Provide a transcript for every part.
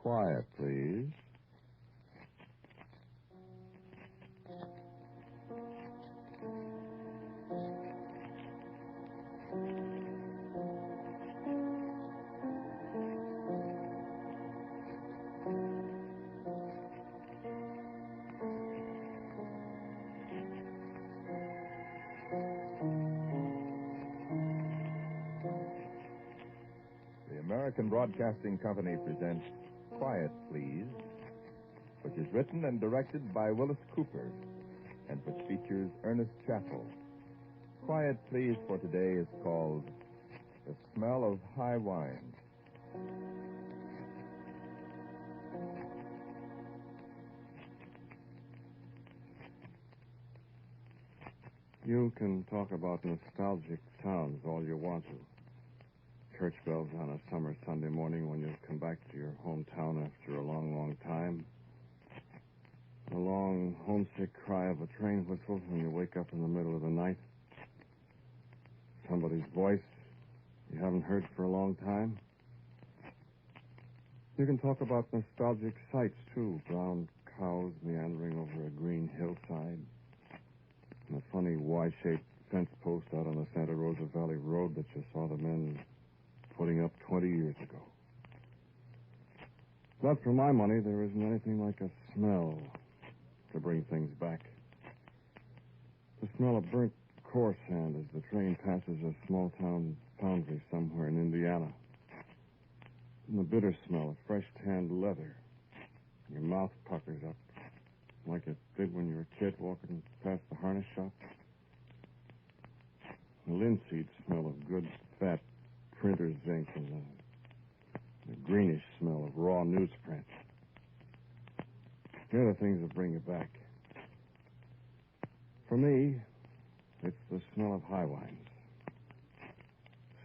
Quiet, please. The American Broadcasting Company presents Quiet, Please, which is written and directed by Wyllis Cooper and which features Ernest Chappell. Quiet, Please for today is called The Smell of High Wine. You can talk about nostalgic sounds all you want to. Church bells on a summer Sunday morning when you've come back to your hometown after a long, long time. A long, homesick cry of a train whistle when you wake up in the middle of the night. Somebody's voice you haven't heard for a long time. You can talk about nostalgic sights, too. Brown cows meandering over a green hillside. And a funny Y-shaped fence post out on the Santa Rosa Valley Road that you saw the men putting up 20 years ago. But for my money, there isn't anything like a smell to bring things back. The smell of burnt coarse sand as the train passes a small-town foundry somewhere in Indiana. And the bitter smell of fresh tanned leather. Your mouth puckers up like it did when you were a kid walking past the harness shop. The linseed smell of good, fat printer's ink and the greenish smell of raw newsprint. They're the things that bring you back. For me, it's the smell of high wines.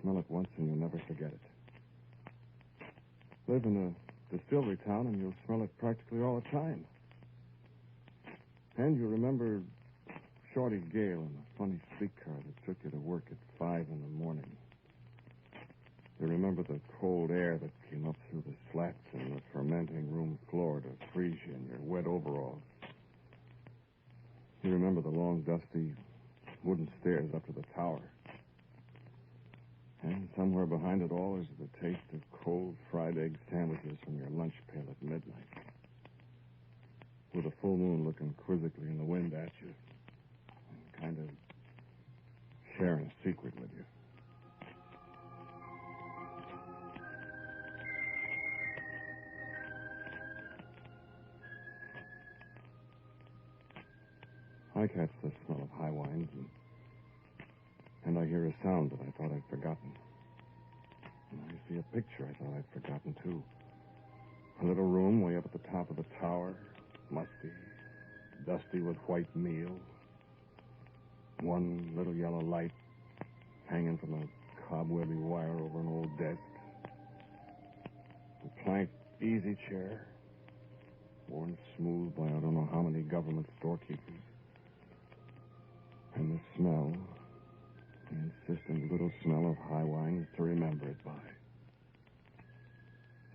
Smell it once and you'll never forget it. Live in a distillery town and you'll smell it practically all the time. And you remember Shorty Gale in the funny streetcar that took you to work at 5 in the morning. You remember the cold air that came up through the slats in the fermenting room floor to freeze you in your wet overalls. You remember the long, dusty wooden stairs up to the tower. And somewhere behind it all is the taste of cold fried egg sandwiches from your lunch pail at midnight. With a full moon looking quizzically in the wind at you and kind of sharing a secret with you. I catch the smell of high wines, and I hear a sound that I thought I'd forgotten. And I see a picture I thought I'd forgotten, too. A little room way up at the top of the tower, musty, dusty with white meal. One little yellow light hanging from a cobwebby wire over an old desk. A plank easy chair, worn smooth by I don't know how many government storekeepers. And the smell, the insistent little smell of high wines to remember it by.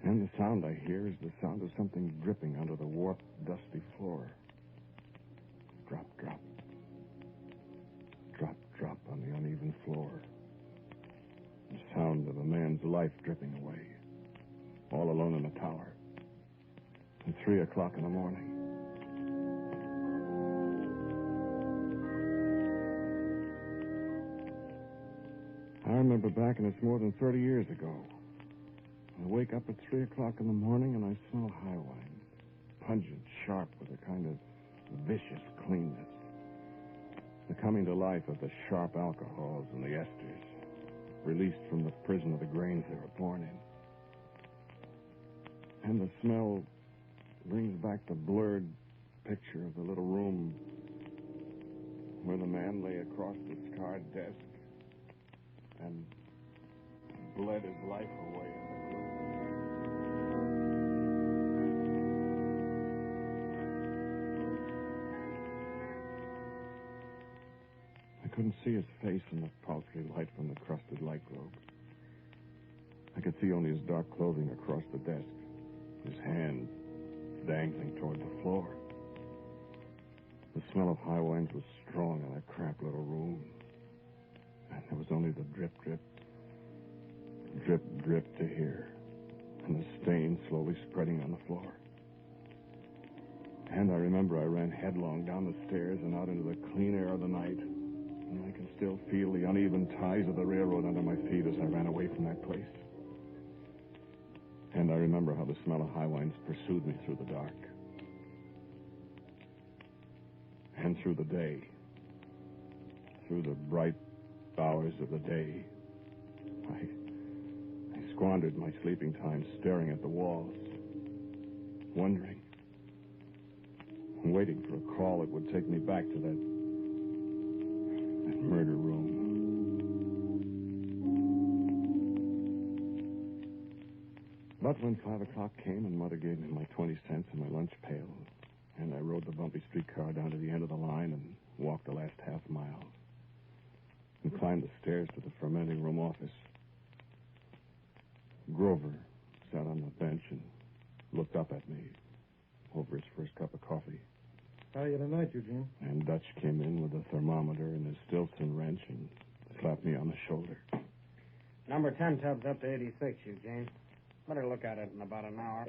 And the sound I hear is the sound of something dripping onto the warped, dusty floor. Drop, drop. Drop, drop on the uneven floor. The sound of a man's life dripping away. All alone in the tower. At 3 o'clock in the morning. I remember back, and it's more than 30 years ago. I wake up at 3 o'clock in the morning, and I smell high wine. Pungent, sharp, with a kind of vicious cleanness. The coming to life of the sharp alcohols and the esters, released from the prison of the grains they were born in. And the smell brings back the blurred picture of the little room where the man lay across the scarred desk and bled his life away in the gloom. I couldn't see his face in the paltry light from the crusted light globe. I could see only his dark clothing across the desk. his hand dangling toward the floor. The smell of high wines was strong in that cramped little room. And there was only the drip, drip, drip, drip to hear, and the stain slowly spreading on the floor. And I remember I ran headlong down the stairs and out into the clean air of the night. And I can still feel the uneven ties of the railroad under my feet as I ran away from that place. And I remember how the smell of high wines pursued me through the dark. And through the day. Through the bright hours of the day. I squandered my sleeping time staring at the walls, wondering, and waiting for a call that would take me back to that murder room. But when 5 o'clock came and Mother gave me my 20 cents and my lunch pail, and I rode the bumpy streetcar down to the end of the line and walked the last half mile, and climbed the stairs to the fermenting room office, Grover sat on the bench and looked up at me over his first cup of coffee. How are you tonight, Eugene? And Dutch came in with a thermometer and his Stilson wrench and slapped me on the shoulder. Number 10 tub's up to 86, Eugene. Better look at it in about an hour.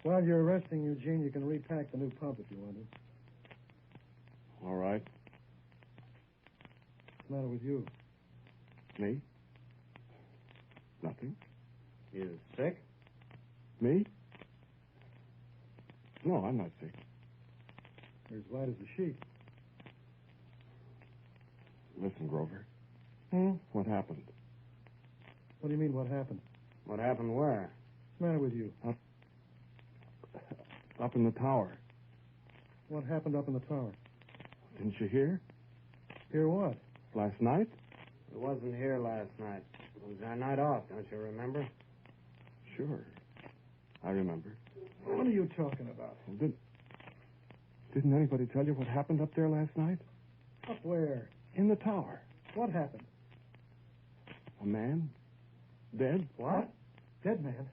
While you're resting, Eugene, you can repack the new pump if you want it. All right. What's the matter with you? Me? Nothing. You sick? Me? No, I'm not sick. You're as white as a sheet. Listen, Grover. What happened? What do you mean, what happened? What happened where? What's the matter with you? Up in the tower. What happened up in the tower? Didn't you hear? Hear what? Last night? It wasn't here last night. It was our night off, don't you remember? Sure. I remember. What are you talking about? Didn't anybody tell you what happened up there last night? Up where? In the tower. What happened? A man? Dead? What? Dead man?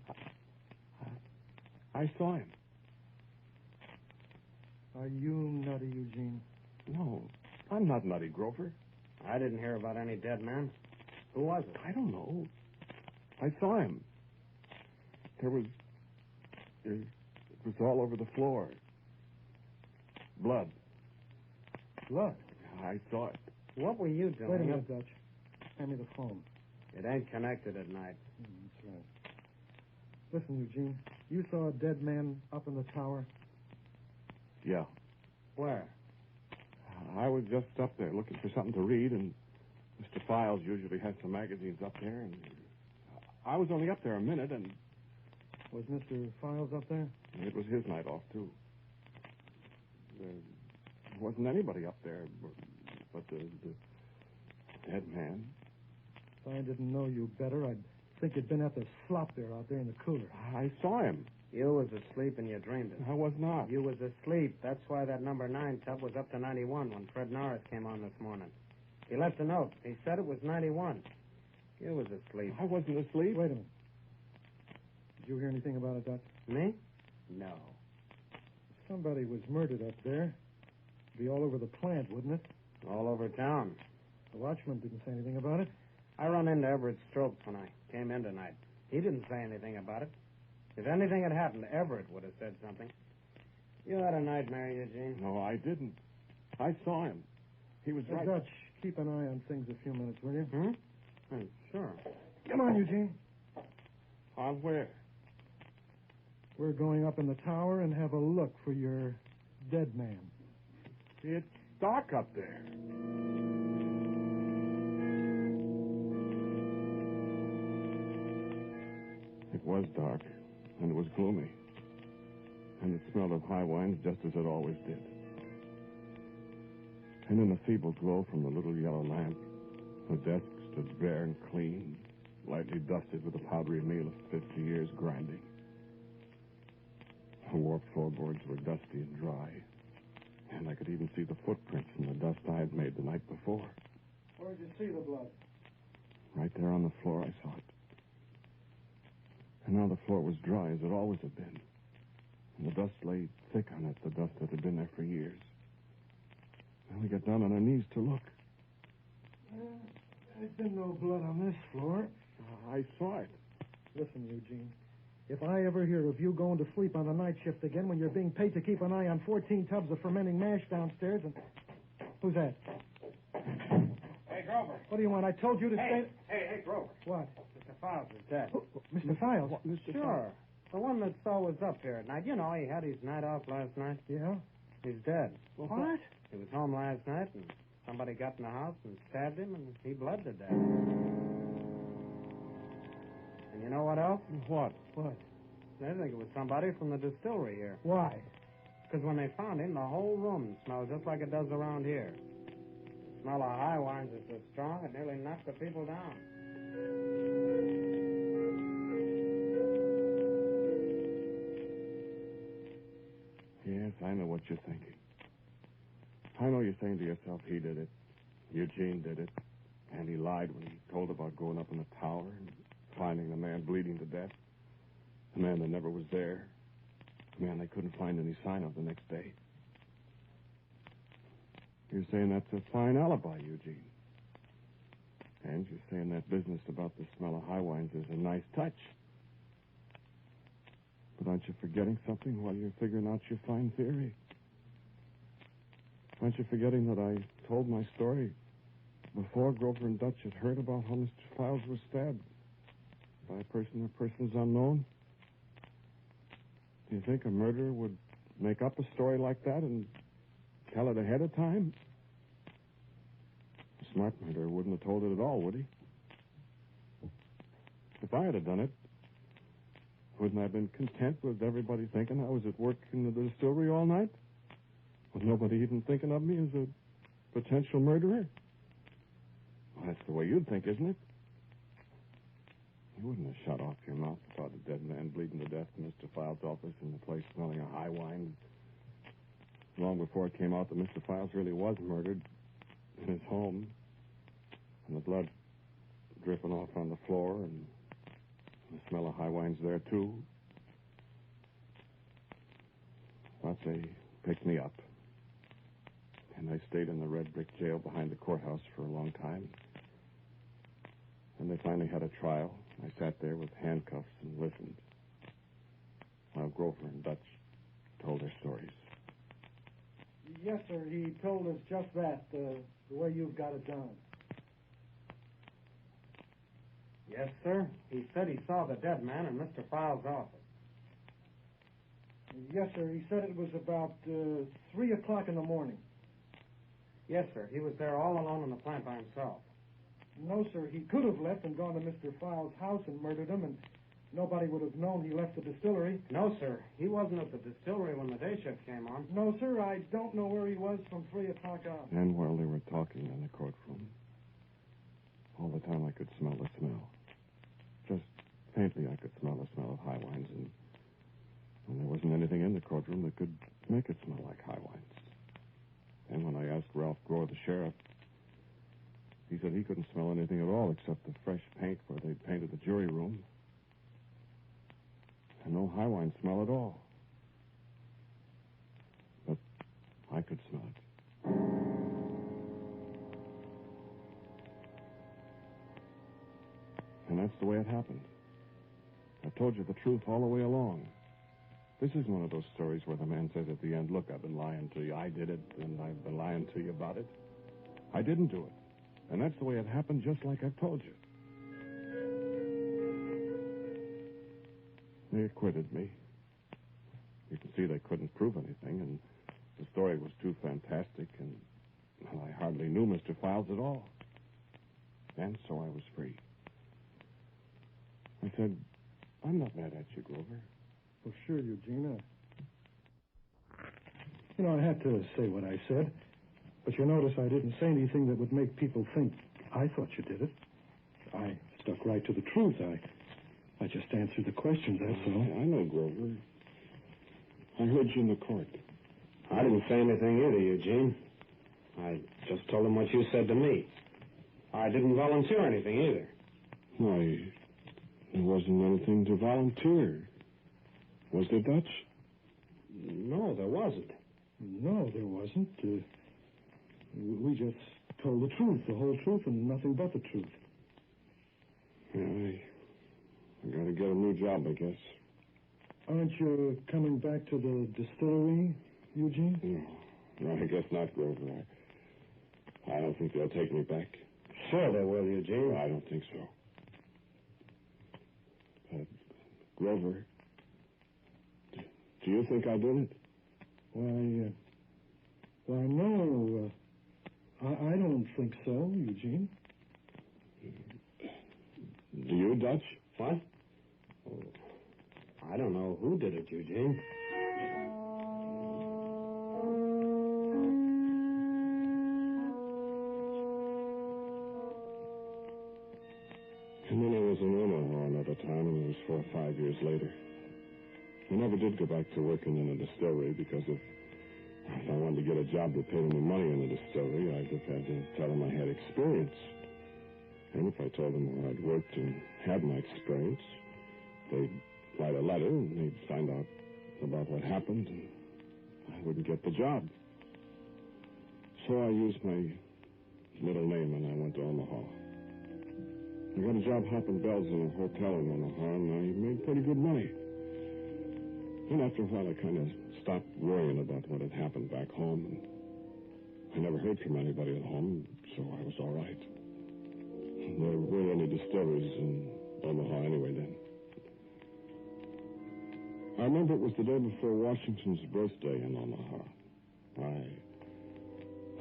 I saw him. Are you nutty, Eugene? No, I'm not nutty, Grover. I didn't hear about any dead men. Who was it? I don't know. I saw him. It was all over the floor. Blood. Blood? I saw it. What were you doing? Wait a minute, Dutch. Hand me the phone. It ain't connected at night. That's right. Listen, Eugene, you saw a dead man up in the tower? Yeah. Where? I was just up there looking for something to read, and Mr. Files usually has some magazines up there, and I was only up there a minute, and... Was Mr. Files up there? It was his night off, too. There wasn't anybody up there but the dead man. If I didn't know you better, I'd think you'd been at the slop there out there in the cooler. I saw him. You was asleep and you dreamed it. I was not. You was asleep. That's why that number 9 tub was up to 91 when Fred Norris came on this morning. He left a note. He said it was 91. You was asleep. I wasn't asleep. Wait a minute. Did you hear anything about it, Dutch? Me? No. If somebody was murdered up there, it'd be all over the plant, wouldn't it? All over town. The watchman didn't say anything about it. I run into Everett Stokes when I came in tonight. He didn't say anything about it. If anything had happened, Everett would have said something. You had a nightmare, Eugene. No, I didn't. I saw him. He was right. Dutch, keep an eye on things a few minutes, will you? Sure. Come on, Eugene. On where? We're going up in the tower and have a look for your dead man. It's dark up there. It was dark, and it was gloomy, and it smelled of high wines just as it always did. And in the feeble glow from the little yellow lamp, the desk stood bare and clean, lightly dusted with the powdery meal of 50 years grinding. The warped floorboards were dusty and dry, and I could even see the footprints from the dust I had made the night before. Where'd you see the blood? Right there on the floor, I saw it. And now the floor was dry as it always had been. And the dust lay thick on it, the dust that had been there for years. And we got down on our knees to look. There's been no blood on this floor. I saw it. Listen, Eugene. If I ever hear of you going to sleep on the night shift again when you're being paid to keep an eye on 14 tubs of fermenting mash downstairs and... Who's that? Hey, Grover. What do you want? I told you to stay... Hey, Grover. What? Mr. Files is dead. Mr. Files? Mr. Sure. The one that saw was up here at night. You know, he had his night off last night. Yeah? He's dead. What? He was home last night, and somebody got in the house and stabbed him, and he bled to death. And you know what else? What? What? I think it was somebody from the distillery here. Why? Because when they found him, the whole room smelled just like it does around here. The smell of high wines is so strong it nearly knocked the people down. Yes, I know what you're thinking. I know you're saying to yourself, he did it. Eugene did it. And he lied when he told about going up in the tower and finding the man bleeding to death. The man that never was there. The man they couldn't find any sign of the next day. You're saying that's a fine alibi, Eugene. And you're saying that business about the smell of high wines is a nice touch. But aren't you forgetting something while you're figuring out your fine theory? Aren't you forgetting that I told my story before Grover and Dutch had heard about how Mr. Files was stabbed by a person or persons unknown? Do you think a murderer would make up a story like that and tell it ahead of time? A smart murderer wouldn't have told it at all, would he? If I had done it, wouldn't I have been content with everybody thinking I was at work in the distillery all night? With nobody even thinking of me as a potential murderer? Well, that's the way you'd think, isn't it? You wouldn't have shut off your mouth about a dead man bleeding to death in Mr. Files' office and the place smelling of high wine long before it came out that Mr. Files really was murdered in his home, and the blood dripping off on the floor and the smell of high wine's there, too. But they picked me up, and I stayed in the red brick jail behind the courthouse for a long time. And they finally had a trial. I sat there with handcuffs and listened while Grover and Dutch told their stories. Yes, sir. He told us just that, the way you've got it done. Yes, sir. He said he saw the dead man in Mr. Files' office. Yes, sir. He said it was about 3 o'clock in the morning. Yes, sir. He was there all alone in the plant by himself. No, sir. He could have left and gone to Mr. Files' house and murdered him, and nobody would have known he left the distillery. No, sir. He wasn't at the distillery when the day shift came on. No, sir. I don't know where he was from 3 o'clock on. And while they were talking in the courtroom, all the time I could smell the smell. Just faintly I could smell the smell of high wines, and there wasn't anything in the courtroom that could make it smell like high wines. And when I asked Ralph Gore, the sheriff, he said he couldn't smell anything at all except the fresh paint where they'd painted the jury room. And no high wine smell at all. But I could smell it. And that's the way it happened. I told you the truth all the way along. This is one of those stories where the man says at the end, look, I've been lying to you. I did it, and I've been lying to you about it. I didn't do it. And that's the way it happened, just like I've told you. They acquitted me. You can see they couldn't prove anything, and the story was too fantastic, and well, I hardly knew Mr. Files at all. And so I was free. I said, I'm not mad at you, Grover. Well, sure, Eugene. You know, I had to say what I said. But you notice I didn't say anything that would make people think I thought you did it. I stuck right to the truth. I just answered the questions, that's all. I know, Grover. I heard you in the court. I didn't say anything either, Eugene. I just told him what you said to me. I didn't volunteer anything either. There wasn't anything to volunteer. Was there, Dutch? No, there wasn't. No, there wasn't. We just told the truth, the whole truth, and nothing but the truth. Yeah, I gotta get a new job, I guess. Aren't you coming back to the distillery, Eugene? No, I guess not, Grover. I don't think they'll take me back. Sure they will, Eugene. I don't think so. Grover, do you think I did it? Why, no. I don't think so, Eugene. Do you, Dutch? What? Oh, I don't know who did it, Eugene. And then I was in Omaha another time, and it was 4 or 5 years later. I never did go back to working in a distillery because if I wanted to get a job that paid any money in the distillery, I'd have had to tell them I had experience. And if I told them where I'd worked and had my experience, they'd write a letter and they'd find out about what happened, and I wouldn't get the job. So I used my middle name and I went to Omaha. I got a job hopping bells in a hotel in Omaha, and I made pretty good money. And after a while, I kind of stopped worrying about what had happened back home, and I never heard from anybody at home, so I was all right. There weren't any distilleries in Omaha anyway then. I remember it was the day before Washington's birthday in Omaha.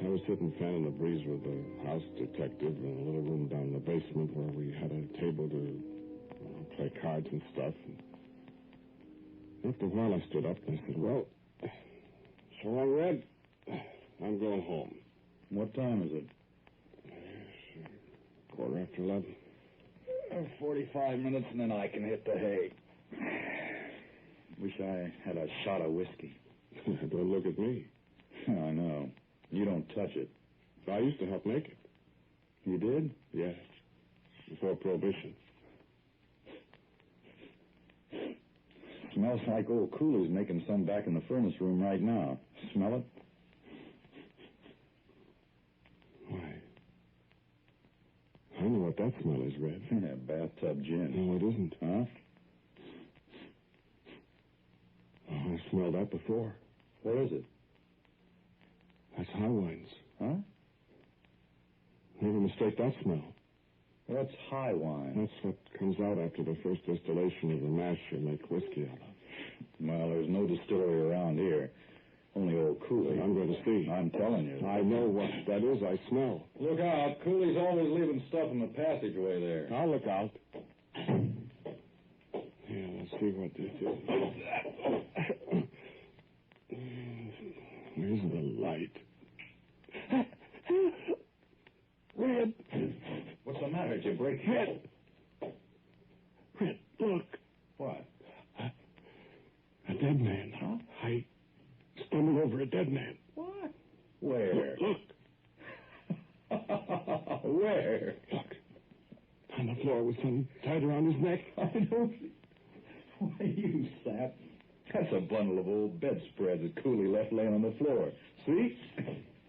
I was sitting fanning the breeze with the house detective in a little room down in the basement where we had a table to play cards and stuff. And after a while, I stood up and I said, "Well, so long, Red. I'm going home." What time is it? It's 11:15. 45 minutes, and then I can hit the hay. Wish I had a shot of whiskey. Don't look at me. I know. You don't touch it. I used to help make it. You did? Yes. Before Prohibition. Smells like old Cooley's making some back in the furnace room right now. Smell it? Why? I know what that smell is, Red. Yeah, bathtub gin. No, it isn't. Huh? Oh, I smelled that before. What is it? That's high wines. Huh? Never mistake that smell. What's high wine? That's what comes out after the first distillation of the mash you make whiskey out of. Well, there's no distillery around here. Only old Cooley. I'm going to see. I'm telling you. I know what that is. I smell. Look out. Cooley's always leaving stuff in the passageway there. I'll look out. Yeah, let's see what this is. Where's the light? Red! What's the matter? Did you break Red! Red, look. What? A dead man. Huh? I stumbled over a dead man. What? Where? Look. Where? Look. On the floor with something tied around his neck. I don't... Why, you sap. That's a bundle of old bedspreads that Cooley left laying on the floor. See?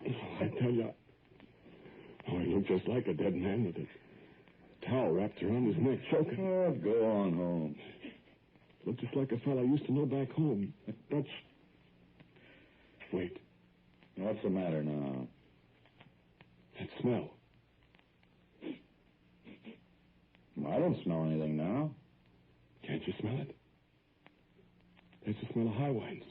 I tell you, he looked just like a dead man with a towel wrapped around his neck, choking. Oh, go on home. Looked just like a fellow I used to know back home. Dutch. Wait. What's the matter now? That smell. I don't smell anything now. Can't you smell it? There's the smell of high wines.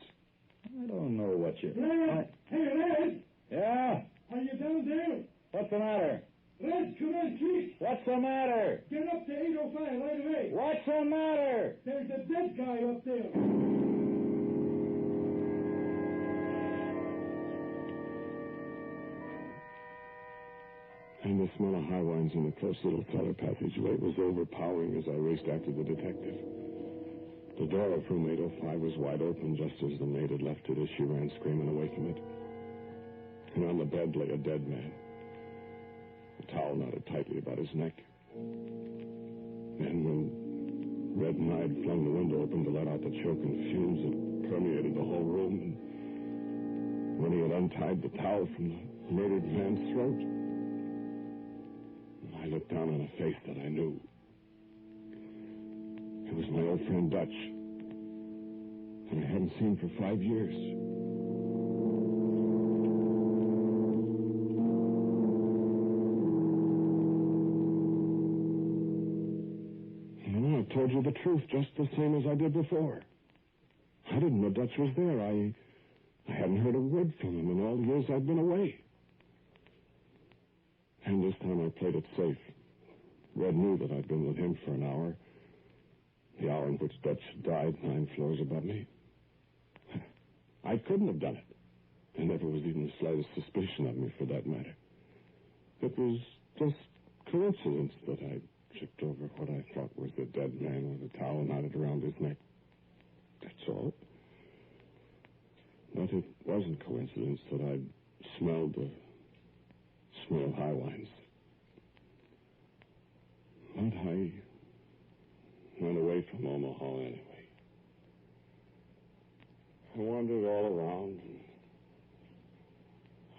I don't know what you... Red! Hey, Red! Yeah? Are you down there? What's the matter? Red, come on, quick! What's the matter? Get up to 805 right away! What's the matter? There's a dead guy up there! And the smell of high wines in the close little cellar passageway was overpowering as I raced after the detective. The door of room 805 was wide open just as the maid had left it as she ran screaming away from it. And on the bed lay a dead man. A towel knotted tightly about his neck. And when bed, and I had flung the window open to let out the choking fumes that permeated the whole room. And when he had untied the towel from the murdered man's throat, I looked down on a face that I knew. It was my old friend Dutch, and I hadn't seen for 5 years. I told you the truth just the same as I did before. I didn't know Dutch was there. I hadn't heard a word from him in all the years I'd been away. And this time I played it safe. Red knew that I'd been with him for an hour. The hour in which Dutch died 9 floors above me. I couldn't have done it. There never was even the slightest suspicion of me, for that matter. It was just coincidence that I tripped over what I thought was a dead man with a towel knotted around his neck. That's all. But it wasn't coincidence that I'd smelled the smell of high wines. But I went away from Omaha anyway. I wandered all around, and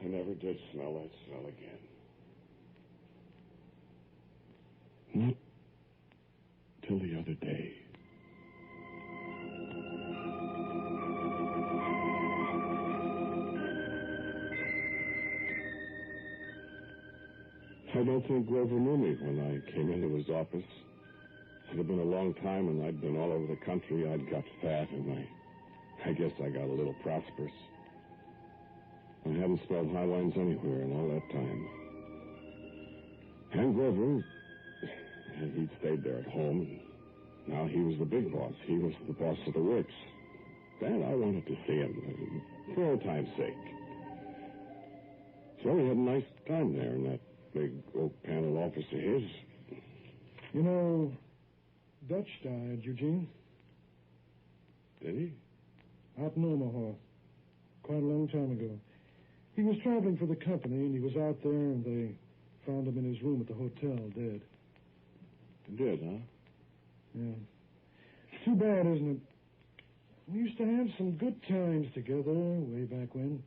I never did smell that smell again. Not till the other day. I don't think Grover knew me when I came into his office. It had been a long time, and I'd been all over the country. I'd got fat, and I guess I got a little prosperous. I hadn't smelled high wines anywhere in all that time. And Grover, he'd stayed there at home, and now he was the big boss. He was the boss of the works. And I wanted to see him, for old time's sake. So we had a nice time there in that big oak panel office of his. You know, Dutch died, Eugene. Did he? Out in Omaha. Quite a long time ago. He was traveling for the company, and he was out there, and they found him in his room at the hotel, dead. Did, huh? Yeah. It's too bad, isn't it? We used to have some good times together way back when.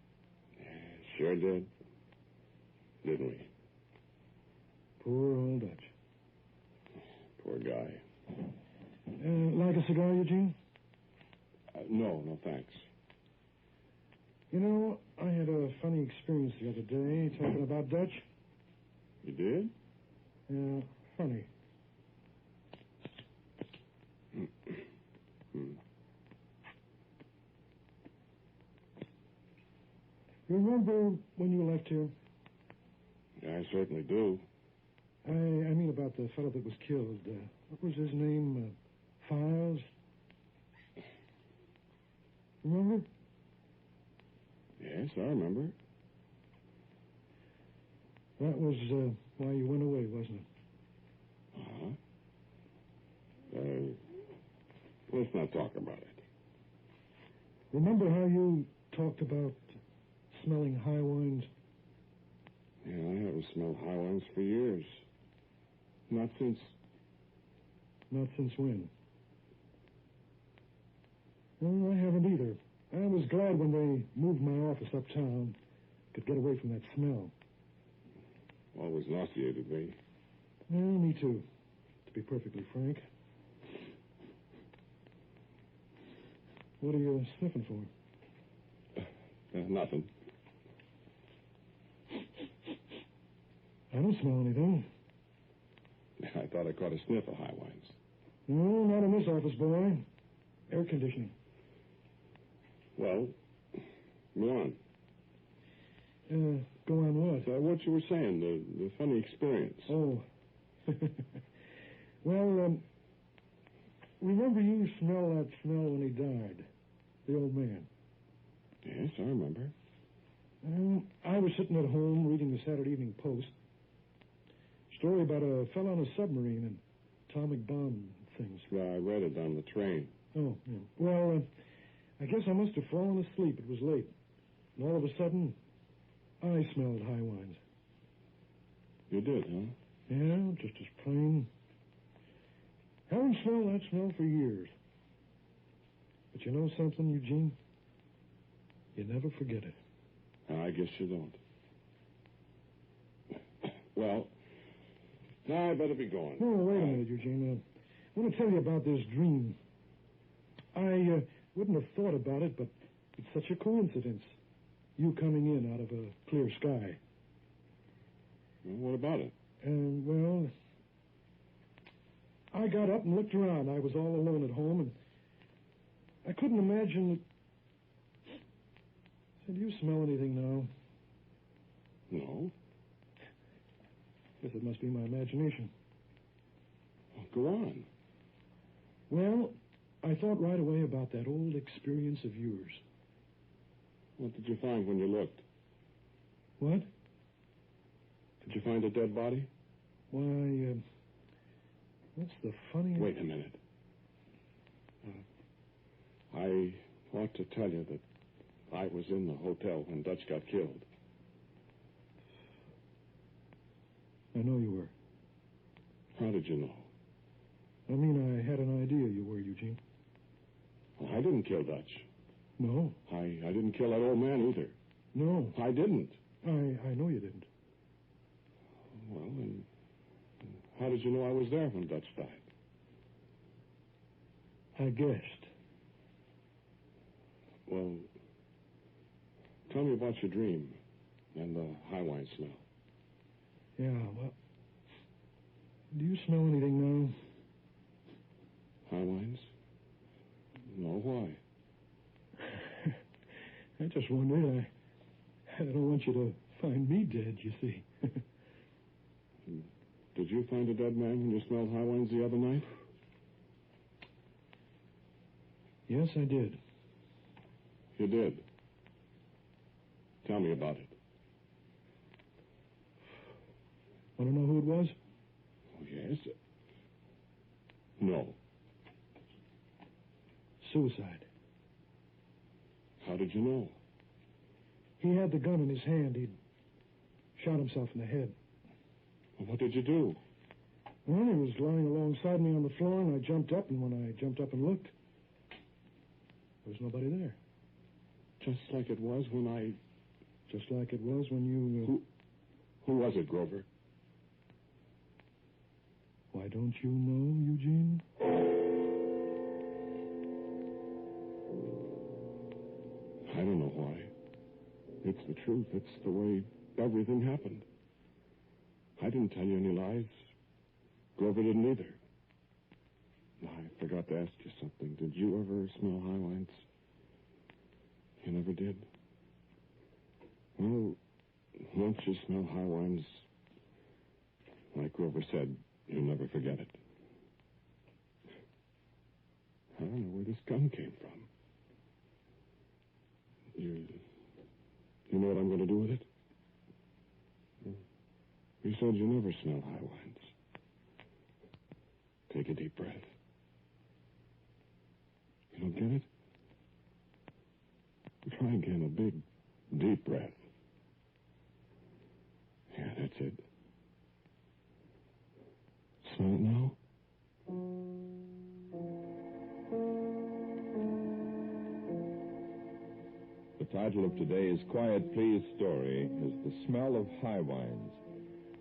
Yeah, sure did. Didn't we? Poor old Dutch. Poor guy. Like a cigar, Eugene? No, thanks. You know, I had a funny experience the other day talking about Dutch. You did? Yeah, funny. You remember when you left here? Yeah, I certainly do. I mean about the fellow that was killed. What was his name? Files? Remember? Yes, I remember. That was why you went away, wasn't it? Let's not talk about it. Remember how you talked about smelling high wines? Yeah, I haven't smelled high wines for years. Not since when? Well, I haven't either. I was glad when they moved my office uptown. Could get away from that smell. Always nauseated me. Well, me too, to be perfectly frank. What are you sniffing for? Nothing. I don't smell anything. I thought I caught a sniff of high wines. No, not in this office, boy. Air conditioning. Well, go on. Go on what? What you were saying, the funny experience. Oh. Well, remember you smell that smell when he died? The old man. Yes, I remember. I was sitting at home reading the Saturday Evening Post. Story about a fellow on a submarine and atomic bomb things. Yeah, I read it on the train. Oh, yeah. Well, I guess I must have fallen asleep. It was late. And all of a sudden, I smelled high wines. You did, huh? Yeah, just as plain. Hell don't smell that smell for years. But you know something, Eugene? You never forget it. I guess you don't. Well, now I better be going. No, wait a minute, Eugene. I want to tell you about this dream. I wouldn't have thought about it, but it's such a coincidence. You coming in out of a clear sky. Well, what about it? Well, I got up and looked around. I was all alone at home, and I couldn't imagine that... Say, do you smell anything now? No. Guess it must be my imagination. Well, go on. Well, I thought right away about that old experience of yours. What did you find when you looked? What? Did you find a dead body? Why, what's the funny... Wait a minute. I ought to tell you that I was in the hotel when Dutch got killed. I know you were. How did you know? I mean, I had an idea you were, Eugene. Well, I didn't kill Dutch. No. I didn't kill that old man either. No. I didn't. I know you didn't. Well, and how did you know I was there when Dutch died? I guessed. Well, tell me about your dream and the high wine smell. Yeah, well, do you smell anything now? High wines? No, why? I just wondered. I don't want you to find me dead, you see. Did you find a dead man when you smelled high wines the other night? Yes, I did. You did? Tell me about it. Want to know who it was? Oh, yes. No. Suicide. How did you know? He had the gun in his hand. He'd shot himself in the head. Well, what did you do? Well, he was lying alongside me on the floor, and I jumped up, and when I jumped up and looked, there was nobody there. Just like it was when I... Just like it was when you... Who was it, Grover? Why don't you know, Eugene? I don't know why. It's the truth. It's the way everything happened. I didn't tell you any lies. Grover didn't either. I forgot to ask you something. Did you ever smell high wines? You never did? Well, once you smell high wines, like Grover said, you'll never forget it. I don't know where this gun came from. You know what I'm going to do with it? You said you never smell high wines. Take a deep breath. You don't get it? Try again, a big, deep breath. Yeah, that's it. Smell it now? The title of today's Quiet Please story is The Smell of High Wines.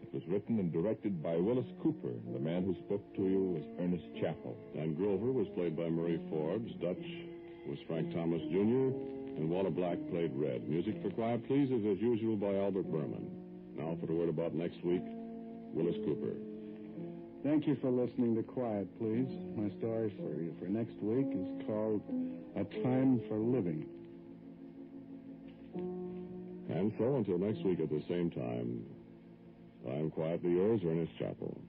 It was written and directed by Wyllis Cooper. The man who spoke to you was Ernest Chappell. Dan Grover was played by Murray Forbes. Dutch was Frank Thomas Jr., and Walter Black played Red. Music for Quiet Please is, as usual, by Albert Berman. Now for the word about next week, Wyllis Cooper. Thank you for listening to Quiet Please. My story for you for next week is called A Time for Living. And so, until next week at the same time, I am quietly yours, Ernest Chappell.